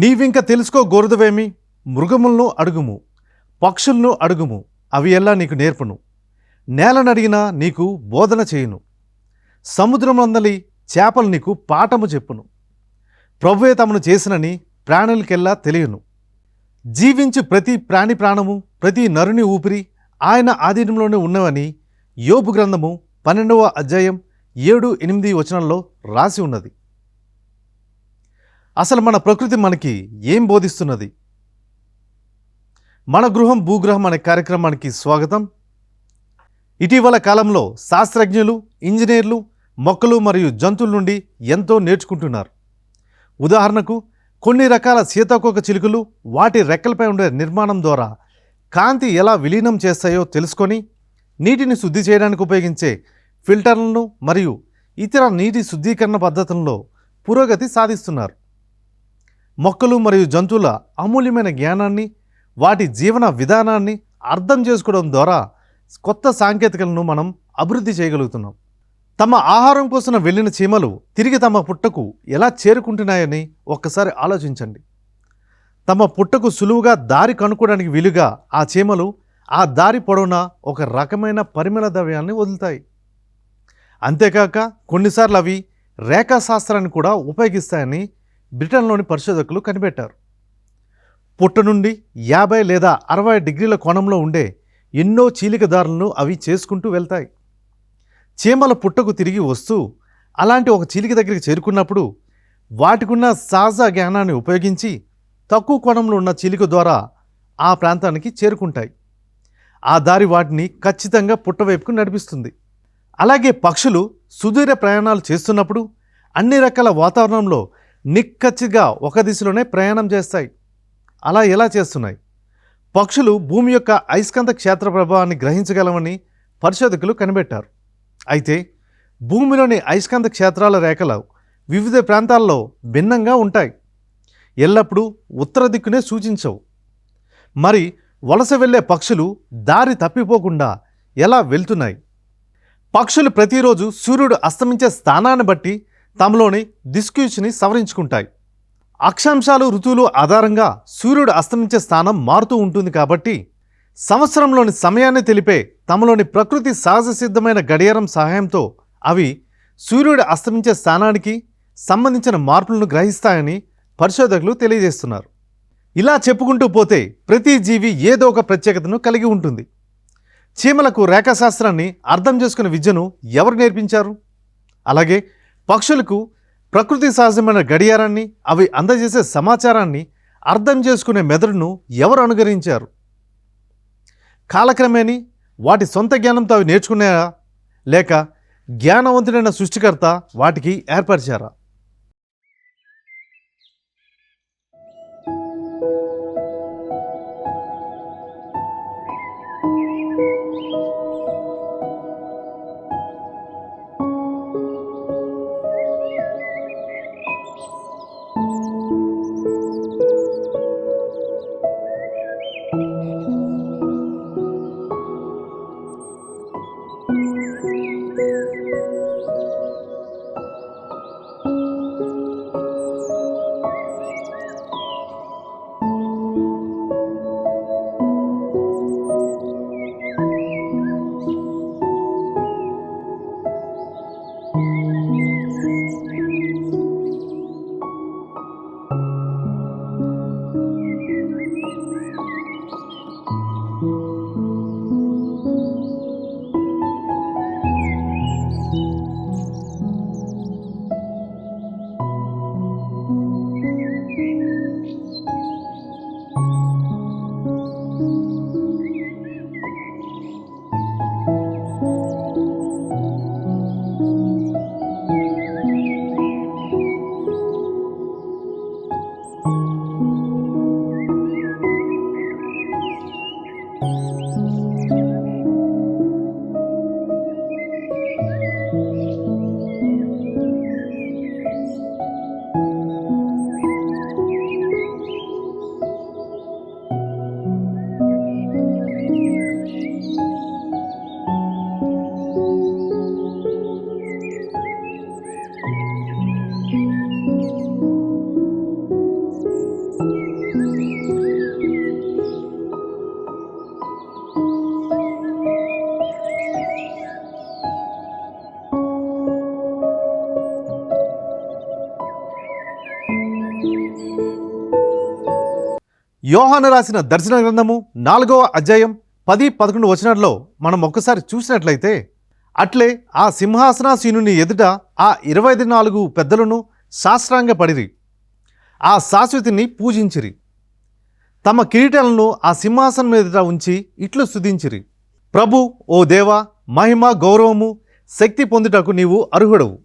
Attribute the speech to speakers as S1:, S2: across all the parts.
S1: నీవింక తెలుసుకో గోరుదవేమి, మృగములను అడుగుము, పక్షులను అడుగుము, అవి ఎలా నీకు నేర్పును. నేలనడిగినా నీకు బోధన చేయును, సముద్రమందలి చేపలు నీకు పాఠము చెప్పును. ప్రభువే తమను చేసినని ప్రాణులకెల్లా తెలియను. జీవించు ప్రతి ప్రాణి ప్రాణము, ప్రతి నరుని ఊపిరి ఆయన ఆధీనంలోనే ఉన్నవని యోబు గ్రంథము 12వ అధ్యాయం 7-8 వచనంలో రాసి ఉన్నది. అసలు మన ప్రకృతి మనకి ఏం బోధిస్తున్నది? మన గృహం భూగ్రహం అనే కార్యక్రమానికి స్వాగతం. ఇటీవల కాలంలో శాస్త్రజ్ఞులు, ఇంజనీర్లు మొక్కలు మరియు జంతువుల నుండి ఎంతో నేర్చుకుంటున్నారు. ఉదాహరణకు కొన్ని రకాల సీతాకోక చిలుకలు వాటి రెక్కలపై ఉండే నిర్మాణం ద్వారా కాంతి ఎలా విలీనం చేస్తాయో తెలుసుకొని నీటిని శుద్ధి చేయడానికి ఉపయోగించే ఫిల్టర్లను మరియు ఇతర నీటి శుద్ధీకరణ పద్ధతుల్లో పురోగతి సాధిస్తున్నారు. మొక్కలు మరియు జంతువుల అమూల్యమైన జ్ఞానాన్ని, వాటి జీవన విధానాన్ని అర్థం చేసుకోవడం ద్వారా కొత్త సాంకేతికలను మనం అభివృద్ధి చేయగలుగుతున్నాం. తమ ఆహారం కోసం వెళ్ళిన చీమలు తిరిగి తమ పుట్టకు ఎలా చేరుకుంటున్నాయని ఒక్కసారి ఆలోచించండి. తమ పుట్టకు సులువుగా దారి కనుక్కోవడానికి వీలుగా ఆ చీమలు ఆ దారి పొడవునా ఒక రకమైన పరిమళ ద్రవ్యాన్ని వదులుతాయి. అంతేకాక కొన్నిసార్లు అవి రేఖాశాస్త్రాన్ని కూడా ఉపయోగిస్తాయని బ్రిటన్లోని పరిశోధకులు కనిపెట్టారు. పుట్ట నుండి 50 లేదా 60 డిగ్రీల కోణంలో ఉండే ఎన్నో చీలిక దారులను అవి చేసుకుంటూ వెళ్తాయి. చీమల పుట్టకు తిరిగి వస్తూ అలాంటి ఒక చీలిక దగ్గరికి చేరుకున్నప్పుడు వాటికున్న సహజ జ్ఞానాన్ని ఉపయోగించి తక్కువ కోణంలో ఉన్న చీలిక ద్వారా ఆ ప్రాంతానికి చేరుకుంటాయి. ఆ దారి వాటిని ఖచ్చితంగా పుట్టవైపుకు నడిపిస్తుంది. అలాగే పక్షులు సుదూర ప్రయాణాలు చేస్తున్నప్పుడు అన్ని రకాల వాతావరణంలో నిక్కచ్చిగా ఒక దిశలోనే ప్రయాణం చేస్తాయి. అలా ఎలా చేస్తున్నాయి? పక్షులు భూమి యొక్క అయస్కాంత క్షేత్ర ప్రభావాన్ని గ్రహించగలమని పరిశోధకులు కనిపెట్టారు. అయితే భూమిలోని అయస్కాంత క్షేత్రాల రేఖలు వివిధ ప్రాంతాల్లో భిన్నంగా ఉంటాయి. ఎల్లప్పుడూ ఉత్తర దిక్కునే సూచించవు. మరి వలస వెళ్ళే పక్షులు దారి తప్పిపోకుండా ఎలా వెళ్తున్నాయి? పక్షులు ప్రతిరోజు సూర్యుడు అస్తమించే స్థానాన్ని బట్టి తమలోని దిక్సూచిని సవరించుకుంటాయి. అక్షాంశాలు, ఋతువులు ఆధారంగా సూర్యుడు అస్తమించే స్థానం మారుతూ ఉంటుంది. కాబట్టి సంవత్సరంలోని సమయాన్ని తెలిపే తమలోని ప్రకృతి సహజ సిద్ధమైన గడియారం సహాయంతో అవి సూర్యుడు అస్తమించే స్థానానికి సంబంధించిన మార్పులను గ్రహిస్తాయని పరిశోధకులు తెలియజేస్తున్నారు. ఇలా చెప్పుకుంటూ పోతే ప్రతి జీవి ఏదో ఒక ప్రత్యేకతను కలిగి ఉంటుంది. చీమలకు రేఖాశాస్త్రాన్ని అర్థం చేసుకునే విద్యను ఎవరు నేర్పించారు? అలాగే పక్షులకు ప్రకృతి సహజమైన గడియారాన్ని, అవి అందజేసే సమాచారాన్ని అర్థం చేసుకునే మెదడును ఎవరు అనుగ్రహించారు? కాలక్రమేణీ వాటి సొంత జ్ఞానంతో అవి నేర్చుకున్నాయా, లేక జ్ఞానవంతుడైన సృష్టికర్త వాటికి ఏర్పరిచారా? యోహాను రాసిన దర్శన గ్రంథము 4వ అధ్యాయం 10-11 వచనాల్లో మనం ఒక్కసారి చూసినట్లయితే, అట్లే ఆ సింహాసనాసీనుని ఎదుట ఆ 24 పెద్దలను సాష్టాంగపడిరి, ఆ శాశ్వతిని పూజించిరి, తమ కిరీటాలను ఆ సింహాసనం ఎదుట ఉంచి ఇట్లు స్తుతించిరి, ప్రభు ఓ దేవా, మహిమ గౌరవము శక్తి పొందుటకు నీవు అర్హుడవు.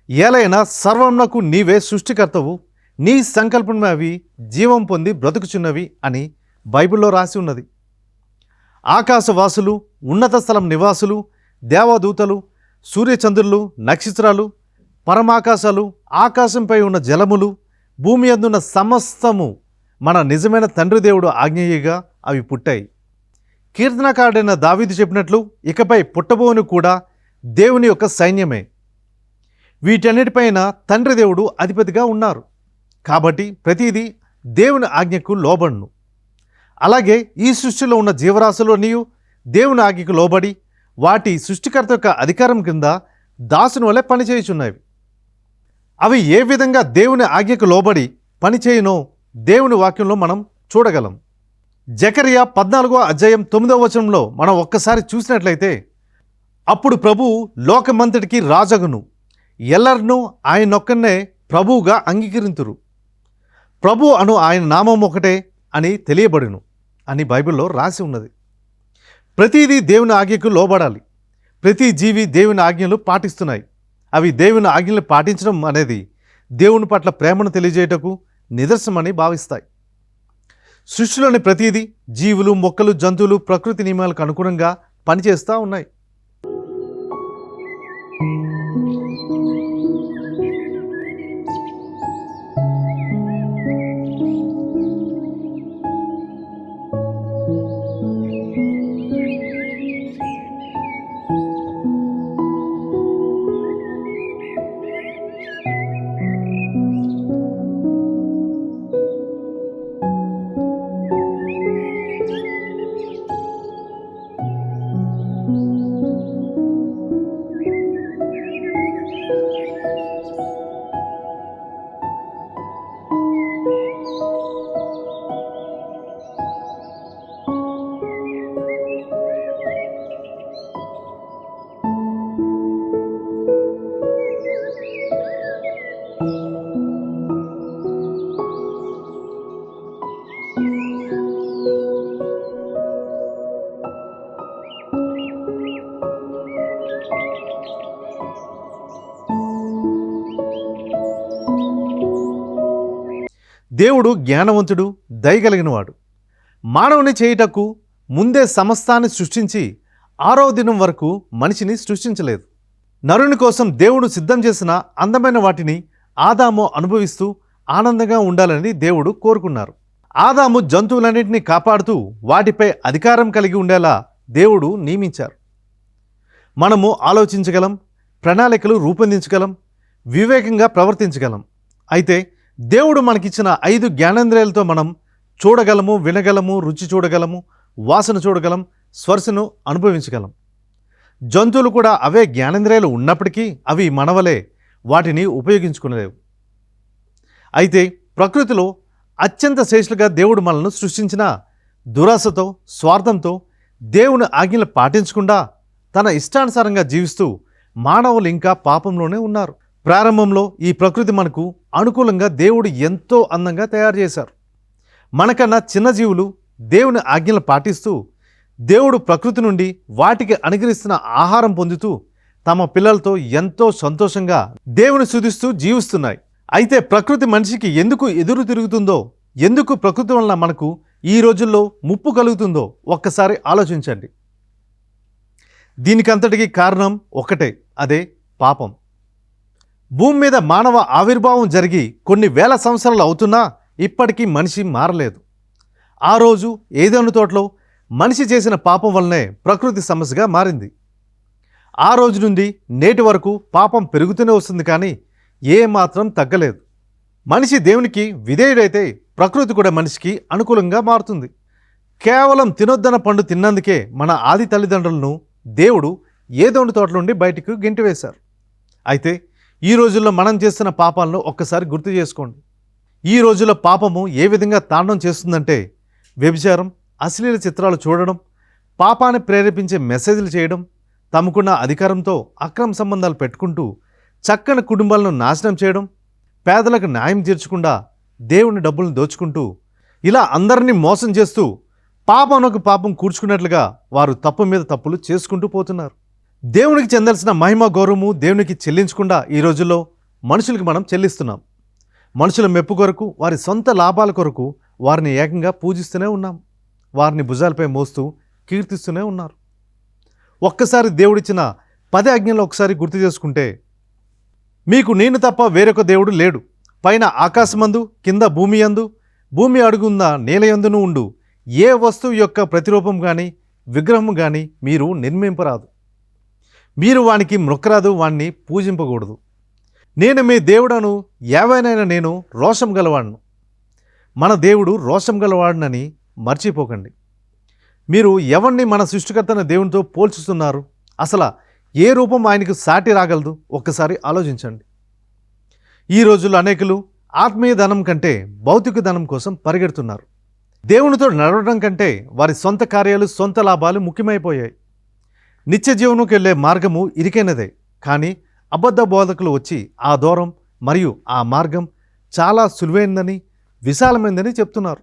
S1: ఏలైనా సర్వమునకు నీవే సృష్టికర్తవు, నీ సంకల్పమే అవి జీవం పొంది బ్రతుకుచున్నవి అని బైబిల్లో రాసి ఉన్నది. ఆకాశవాసులు, ఉన్నత స్థలం నివాసులు, దేవదూతలు, సూర్యచంద్రులు, నక్షత్రాలు, పరమాకాశాలు, ఆకాశంపై ఉన్న జలములు, భూమి అందున్న సమస్తము మన నిజమైన తండ్రి దేవుడు ఆజ్ఞేయగా అవి పుట్టాయి. కీర్తనకారుడైన దావీదు చెప్పినట్లు, ఇకపై పుట్టబోని కూడా దేవుని యొక్క సైన్యమే. వీటన్నిటిపైన తండ్రి దేవుడు అధిపతిగా ఉన్నారు. కాబట్టి ప్రతిదీ దేవుని ఆజ్ఞకు లోబడును. అలాగే ఈ సృష్టిలో ఉన్న జీవరాశులన్నీ దేవుని ఆజ్ఞకు లోబడి వాటి సృష్టికర్త యొక్క అధికారం కింద దాసుని వలె పనిచేయుచున్నవి. అవి ఏ విధంగా దేవుని ఆజ్ఞకు లోబడి పనిచేయునో దేవుని వాక్యంలో మనం చూడగలం. జకరియా 14వ అధ్యాయం 9వ వచనంలో మనం ఒక్కసారి చూసినట్లయితే, అప్పుడు ప్రభువు లోకమంతటికి రాజగును, ఎల్లర్నూ ఆయనొక్కనే ప్రభువుగా అంగీకరింతురు, ప్రభు అను ఆయన నామం ఒకటే అని తెలియబడును అని బైబిల్లో రాసి ఉన్నది. ప్రతిదీ దేవుని ఆజ్ఞకు లోబడాలి. ప్రతి జీవి దేవుని ఆజ్ఞలు పాటిస్తున్నాయి. అవి దేవుని ఆజ్ఞలు పాటించడం అనేది దేవుని పట్ల ప్రేమను తెలియజేయటకు నిదర్శనమని భావిస్తాయి. సృష్టిలోని ప్రతిదీ జీవులు, మొక్కలు, జంతువులు ప్రకృతి నియమాలకు అనుగుణంగా పనిచేస్తూ ఉన్నాయి. దేవుడు జ్ఞానవంతుడు, దయగలిగినవాడు. మానవుని చేయుటకు ముందే సమస్తాన్ని సృష్టించి 6వ దినం వరకు మనిషిని సృష్టించలేదు. నరుని కోసం దేవుడు సిద్ధం చేసిన అందమైన వాటిని ఆదాము అనుభవిస్తూ ఆనందంగా ఉండాలని దేవుడు కోరుకున్నారు. ఆదాము జంతువులన్నింటినీ కాపాడుతూ వాటిపై అధికారం కలిగి ఉండేలా దేవుడు నియమించారు. మనము ఆలోచించగలం, ప్రణాళికలు రూపొందించగలం, వివేకంగా ప్రవర్తించగలం. అయితే దేవుడు మనకిచ్చిన 5 జ్ఞానేంద్రియాలతో మనం చూడగలము, వినగలము, రుచి చూడగలము, వాసన చూడగలం, స్పర్శను అనుభవించగలం. జంతువులు కూడా అవే జ్ఞానేంద్రియాలు ఉన్నప్పటికీ అవి మనవలే వాటిని ఉపయోగించుకునేలేవు. అయితే ప్రకృతిలో అత్యంత శ్రేష్ఠులుగా దేవుడు మనల్ని సృష్టించిన దురాశతో, స్వార్థంతో, దేవుని ఆజ్ఞలు పాటించకుండా తన ఇష్టానుసారంగా జీవిస్తూ మానవులు ఇంకా పాపంలోనే ఉన్నారు. ప్రారంభంలో ఈ ప్రకృతి మనకు అనుకూలంగా దేవుడు ఎంతో అందంగా తయారు చేశారు. మనకన్నా చిన్న జీవులు దేవుని ఆజ్ఞలు పాటిస్తూ దేవుడు ప్రకృతి నుండి వాటికి అనుగ్రహిస్తున్న ఆహారం పొందుతూ తమ పిల్లలతో ఎంతో సంతోషంగా దేవుని స్తుతిస్తూ జీవిస్తున్నాయి. అయితే ప్రకృతి మనిషికి ఎందుకు ఎదురు తిరుగుతుందో, ఎందుకు ప్రకృతి వలన మనకు ఈ రోజుల్లో ముప్పు కలుగుతుందో ఒక్కసారి ఆలోచించండి. దీనికంతటికీ కారణం ఒకటే, అదే పాపం. భూమి మీద మానవ ఆవిర్భావం జరిగి కొన్ని వేల సంవత్సరాలు అవుతున్నా ఇప్పటికీ మనిషి మారలేదు. ఆ రోజు ఏదైనా తోటలో మనిషి చేసిన పాపం వల్లనే ప్రకృతి సమస్యగా మారింది. ఆ రోజు నుండి నేటి వరకు పాపం పెరుగుతూనే వస్తుంది, కానీ ఏమాత్రం తగ్గలేదు. మనిషి దేవునికి విధేయుడైతే ప్రకృతి కూడా మనిషికి అనుకూలంగా మారుతుంది. కేవలం తినొద్దన పండు తిన్నందుకే మన ఆది తల్లిదండ్రులను దేవుడు ఏదోని తోట నుండి బయటకు గెంటివేశారు. అయితే ఈ రోజుల్లో మనం చేస్తున్న పాపాలను ఒక్కసారి గుర్తు చేసుకోండి. ఈ రోజుల్లో పాపము ఏ విధంగా తాండవం చేస్తుందంటే వ్యభిచారం, అశ్లీల చిత్రాలు చూడడం, పాపాన్ని ప్రేరేపించే మెసేజ్లు చేయడం, తమకున్న అధికారంతో అక్రమ సంబంధాలు పెట్టుకుంటూ చక్కని కుటుంబాలను నాశనం చేయడం, పేదలకు న్యాయం తీర్చకుండా దేవుని డబ్బులను దోచుకుంటూ ఇలా అందరినీ మోసం చేస్తూ పాపంలోకి పాపం కూర్చుకున్నట్లుగా వారు తప్పు మీద తప్పులు చేసుకుంటూ పోతున్నారు. దేవునికి చెందాల్సిన మహిమ గౌరవము దేవునికి చెల్లించకుండా ఈ రోజుల్లో మనుషులకి మనం చెల్లిస్తున్నాం. మనుషుల మెప్పు కొరకు, వారి సొంత లాభాల కొరకు వారిని ఏకంగా పూజిస్తూనే ఉన్నాం. వారిని భుజాలపై మోస్తూ కీర్తిస్తూనే ఉన్నారు. ఒక్కసారి దేవుడిచ్చిన 10 ఆజ్ఞలు ఒకసారి గుర్తు చేసుకుంటే, మీకు నేను తప్ప వేరొక దేవుడు లేడు, పైన ఆకాశమందు కింద భూమి యందు భూమి అడుగున్న నేలయందును ఉండు ఏ వస్తువు యొక్క ప్రతిరూపం కానీ విగ్రహం కానీ మీరు నిర్మింపరాదు, మీరు వానికి మ్రొక్కరాదు, వాణ్ణి పూజింపకూడదు. నేను మీ దేవుడను, ఏవైనా నేను రోషం గలవాడును. మన దేవుడు రోషం గలవాడునని మర్చిపోకండి. మీరు ఎవరిని మన సృష్టికర్తన దేవునితో పోల్చుతున్నారు? అసలు ఏ రూపం ఆయనకు సాటి రాగలదు? ఒక్కసారి ఆలోచించండి. ఈ రోజుల్లో అనేకులు ఆత్మీయ ధనం కంటే భౌతిక ధనం కోసం పరిగెడుతున్నారు. దేవునితో నడవడం కంటే వారి సొంత కార్యాలు, సొంత లాభాలు ముఖ్యమైపోయాయి. నిత్య జీవనంకి వెళ్ళే మార్గము ఇరికైనదే, కానీ అబద్ధ బోధకులు వచ్చి ఆ దూరం మరియు ఆ మార్గం చాలా సులువైందని, విశాలమైందని చెప్తున్నారు.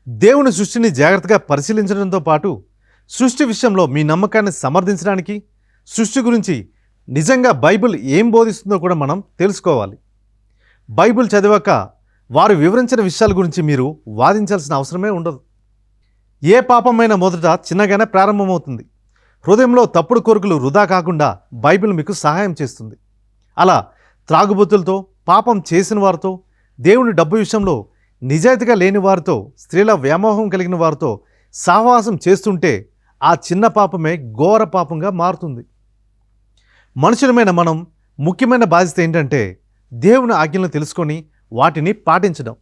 S1: దేవుని సృష్టిని జాగ్రత్తగా పరిశీలించడంతో పాటు సృష్టి విషయంలో మీ నమ్మకాన్ని సమర్థించడానికి, సృష్టి గురించి నిజంగా బైబిల్ ఏం బోధిస్తుందో కూడా మనం తెలుసుకోవాలి. బైబిల్ చదివాక వారు వివరించిన విషయాల గురించి మీరు వాదించాల్సిన అవసరమే ఉండదు. ఏ పాపమైనా మొదట చిన్నగానే ప్రారంభమవుతుంది. హృదయంలో తప్పుడు కోరికలు వృధా కాకుండా బైబిల్ మీకు సహాయం చేస్తుంది. అలా త్రాగుబోతులతో, పాపం చేసిన వారితో, దేవుని డబ్బు విషయంలో నిజాయితీగా లేని వారితో, స్త్రీల వ్యామోహం కలిగిన వారితో సహవాసం చేస్తుంటే ఆ చిన్న పాపమే ఘోర పాపంగా మారుతుంది. మనుషులమైన మనం ముఖ్యమైన బాధ్యత ఏంటంటే దేవుని ఆజ్ఞలను తెలుసుకొని వాటిని పాటించడం.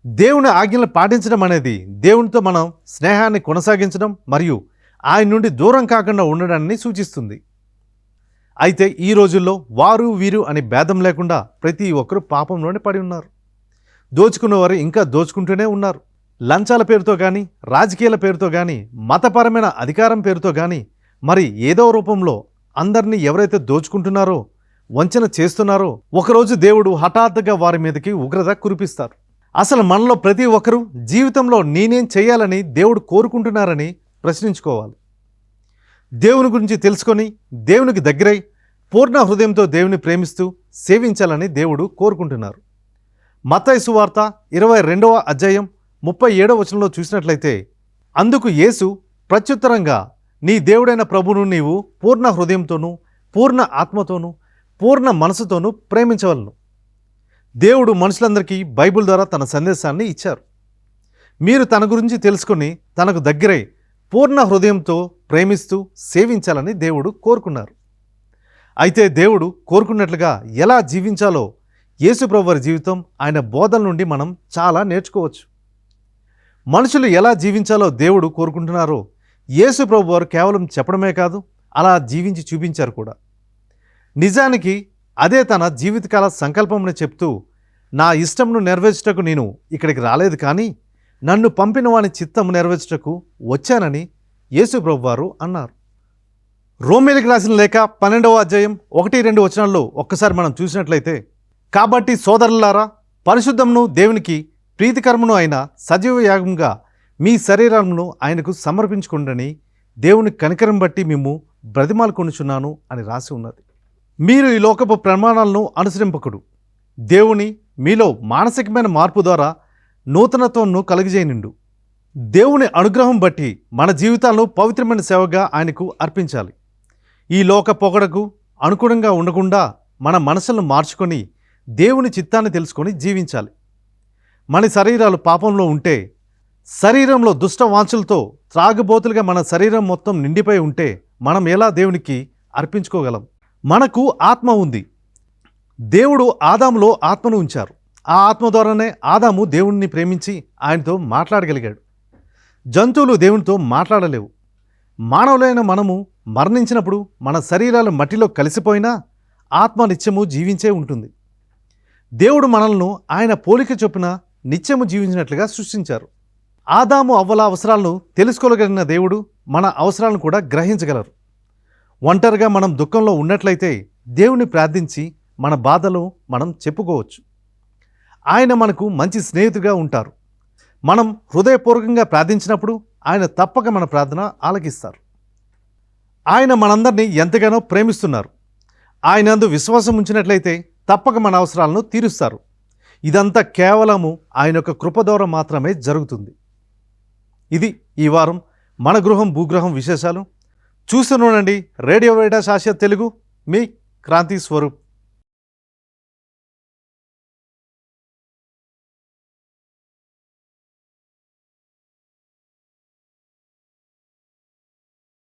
S1: దేవుని ఆజ్ఞలను పాటించడం అనేది దేవునితో మనం స్నేహాన్ని కొనసాగించడం మరియు ఆయన నుండి దూరం కాకుండా ఉండడాన్ని సూచిస్తుంది. అయితే ఈ రోజుల్లో వారు వీరు అని భేదం లేకుండా ప్రతి ఒక్కరూ పాపంలోనే పడి ఉన్నారు. దోచుకున్నవారు ఇంకా దోచుకుంటూనే ఉన్నారు. లంచాల పేరుతో కానీ, రాజకీయాల పేరుతో కానీ, మతపరమైన అధికారం పేరుతో కానీ, మరి ఏదో రూపంలో అందరినీ ఎవరైతే దోచుకుంటున్నారో, వంచన చేస్తున్నారో, ఒకరోజు దేవుడు హఠాత్తుగా వారి మీదకి ఉగ్రత కురిపిస్తారు. అసలు మనలో ప్రతి ఒక్కరూ జీవితంలో నేనేం చేయాలని దేవుడు కోరుకుంటున్నారని ప్రశ్నించుకోవాలి. దేవుని గురించి తెలుసుకొని దేవునికి దగ్గరై పూర్ణ హృదయంతో దేవుని ప్రేమిస్తూ సేవించాలని దేవుడు కోరుకుంటున్నారు. మత్తయి సువార్త 22వ అధ్యాయం 37వ వచనంలో చూసినట్లయితే, అందుకు యేసు ప్రత్యుత్తరంగా, నీ దేవుడైన ప్రభువును నీవు పూర్ణ హృదయంతోనూ, పూర్ణ ఆత్మతోనూ, పూర్ణ మనసుతోనూ ప్రేమించవలను. దేవుడు మనుషులందరికీ బైబిల్ ద్వారా తన సందేశాన్ని ఇచ్చారు. మీరు తన గురించి తెలుసుకొని తనకు దగ్గరై పూర్ణ హృదయంతో ప్రేమిస్తూ సేవించాలని దేవుడు కోరుకున్నారు. అయితే దేవుడు కోరుకున్నట్లుగా ఎలా జీవించాలో యేసు ప్రభు వారి జీవితం, ఆయన బోధల నుండి మనం చాలా నేర్చుకోవచ్చు. మనుషులు ఎలా జీవించాలో దేవుడు కోరుకుంటున్నారో యేసు ప్రభు వారు కేవలం చెప్పడమే కాదు, అలా జీవించి చూపించారు కూడా. నిజానికి అదే తన జీవితకాల సంకల్పంని చెప్తూ, నా ఇష్టంను నెరవేర్చుటకు నేను ఇక్కడికి రాలేదు, కానీ నన్ను పంపిన వాని చిత్తము నెరవేర్చుటకు వచ్చానని యేసు ప్రభు వారు అన్నారు. రోమీయులకు రాసిన లేఖ 12వ అధ్యాయం 1-2 వచనాల్లో ఒక్కసారి మనం చూసినట్లయితే, కాబట్టి సోదరులారా, పరిశుద్ధమును దేవునికి ప్రీతికరమును అయిన సజీవ యాగంగా మీ శరీరమును ఆయనకు సమర్పించుకుండని దేవుని కనికరం బట్టి మేము బ్రతిమాలుకొనుచున్నాను అని రాసి ఉన్నది. మీరు ఈ లోకపు ప్రమాణాలను అనుసరింపకుడు, దేవుని మీలో మానసికమైన మార్పు ద్వారా నూతనత్వంను కలుగజేయనిండు. దేవుని అనుగ్రహం బట్టి మన జీవితాలను పవిత్రమైన సేవగా ఆయనకు అర్పించాలి. ఈ లోక పొగడకు అనుగుణంగా ఉండకుండా మన మనసులను మార్చుకొని దేవుని చిత్తాన్ని తెలుసుకొని జీవించాలి. మన శరీరాలు పాపంలో ఉంటే, శరీరంలో దుష్ట వాంఛలతో త్రాగుబోతులుగా మన శరీరం మొత్తం నిండిపోయి ఉంటే మనం ఎలా దేవునికి అర్పించుకోగలం? మనకు ఆత్మ ఉంది. దేవుడు ఆదాములో ఆత్మను ఉంచారు. ఆ ఆత్మ ద్వారానే ఆదాము దేవుణ్ణి ప్రేమించి ఆయనతో మాట్లాడగలిగాడు. జంతువులు దేవునితో మాట్లాడలేవు. మానవులైన మనము మరణించినప్పుడు మన శరీరాలు మట్టిలో కలిసిపోయినా ఆత్మ నిత్యము జీవించే ఉంటుంది. దేవుడు మనల్ని ఆయన పోలిక చొప్పున నిత్యము జీవించినట్లుగా సృష్టించారు. ఆదాము అవ్వల అవసరాలను తెలుసుకోగలిగిన దేవుడు మన అవసరాలను కూడా గ్రహించగలరు. ఒంటరిగా మనం దుఃఖంలో ఉన్నట్లయితే దేవుని ప్రార్థించి మన బాధలు మనం చెప్పుకోవచ్చు. ఆయన మనకు మంచి స్నేహితుడిగా ఉంటారు. మనం హృదయపూర్వకంగా ప్రార్థించినప్పుడు ఆయన తప్పక మన ప్రార్థన ఆలకిస్తారు. ఆయన మనందరినీ ఎంతగానో ప్రేమిస్తున్నారు. ఆయనందు విశ్వాసం ఉంచినట్లయితే తప్పక మన అవసరాలను తీరుస్తారు. ఇదంతా కేవలము ఆయన యొక్క కృప ద్వారా మాత్రమే జరుగుతుంది. ఇది ఈ వారం మన గృహం భూగృహం విశేషాలు. చూస్తూనే ఉండండి రేడియో వెరిటాస్ ఆసియా తెలుగు. మీ క్రాంతి స్వరూప్.